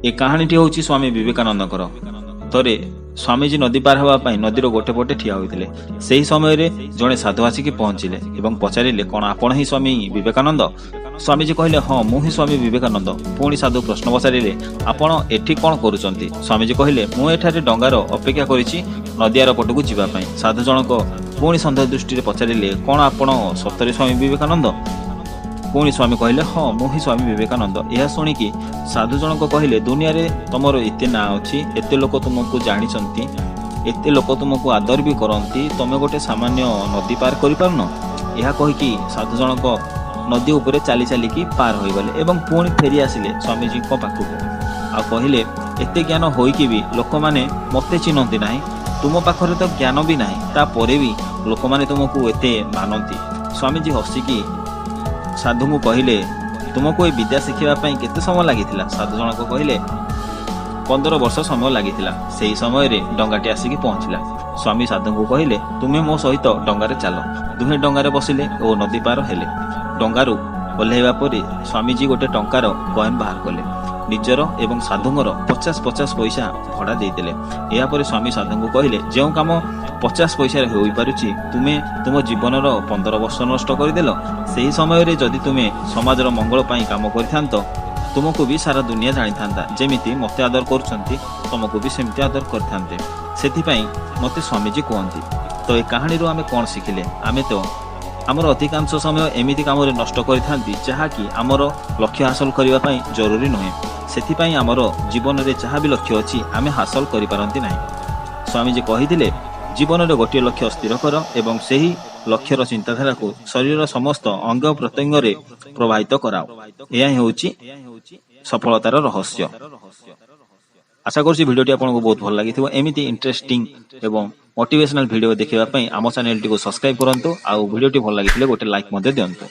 ए कहानीटी हूँ स्वामी विवेकानंदकर। थरे स्वामीजी नदी पार होगा नदीर गोटे पटे ठिया होते से समय जड़े साधु आसिक पहुंचले और पचारे कौन आपण ही स्वामी विवेकानंद। स्वामीजी कहले हाँ मुही स्वामी विवेकानंद। पुणी साधु प्रश्न पचारे आपण एठी कौन करुचंती? स्वामीजी कहले मुझे डंगार अपेक्षा करिछि नदियार पटकू जीवाई। साधु जनक पुणी सन्देह दृष्टि पचारे कौन आपण सतरे स्वामी विवेकानंद? पुणी स्वामी कहले हाँ मुही स्वामी विवेकानंद। यह शुणिकी साधु जनक कहले दुनिया रे तुमर एते ना अच्छी, एते लोक तुमको जानिचंती, एते लोक तुमको आदर भी करती, तुम गोटे सामान्य नदी पार कर पारन? यह कहीकि साधु जनक नदी उपरे चली चलिकी पार हो गले एवं पुणी फेरी आसिले स्वामीजी पाखक आ कहले एते ज्ञान होइकी भी लोक माने मते चिन्हती नाही, तुम पाखरे तो ज्ञान भी नाही, तापरे भी लोक माने तुमको एते मानती। स्वामीजी हसिकी साधु को कहले तुमको ये विद्या शिखापी केते समय लगी? साधु जनक कहले 15 वर्ष समय लगी। से समय डंगाटी आसिक पहुंचला। स्वामी साधु को कहले तुम्हें मो सहित डंगारे चल। दुहे डंगारे बसिले और नदी पार हेले। डंगारू ओह्लैवा परे स्वामीजी गोटे टंकार कॉइन बाहर कले, निजर एवं साधुंर 50-50 पैसा भड़ा देते। यापर स्वामी साधु को कहले जो काम 50 पैसा हो पारुछि तुमे तुम जीवन 15 वर्ष नष्ट करदेल। से समय जदि तुम्हें समाजर मंगल पाई काम कर तुमको भी सारा दुनिया जानी था जेमिति मते आदर करछंती तुमको भी सेमती आदर करथांते। सेथिपाई मते स्वामीजी कहती। तो ए कहानी आमे कौन शिखिले? आमे तो आमर अधिकांश समय एमिति काम नष्ट करथांती जहाँकि आमर लक्ष्य हासिल करने पाई जरूरी नुहे। सेथिपाई आमर जीवन में जहाँ भी लक्ष्य अच्छी आमे हासिल करि पारंती नाही। स्वामीजी कहिथिले जीवन में गोटे लक्ष्य स्थिर कर एवं सही लक्ष्यर चिंताधारा को शरीर समस्त अंग प्रत्यंग प्रभावित कराओ। यह होची सफलतार रहस्य। आशा करुँची भिडियोटी आपको बहुत भल लगी एमती इंटरेस्टिंग एवं मोटिवेशनल भिडियो देखा आम चैनल टी सब्सक्राइब करंतु। आ भिडियोटी भल लगी गोटे लाइक दिंतु।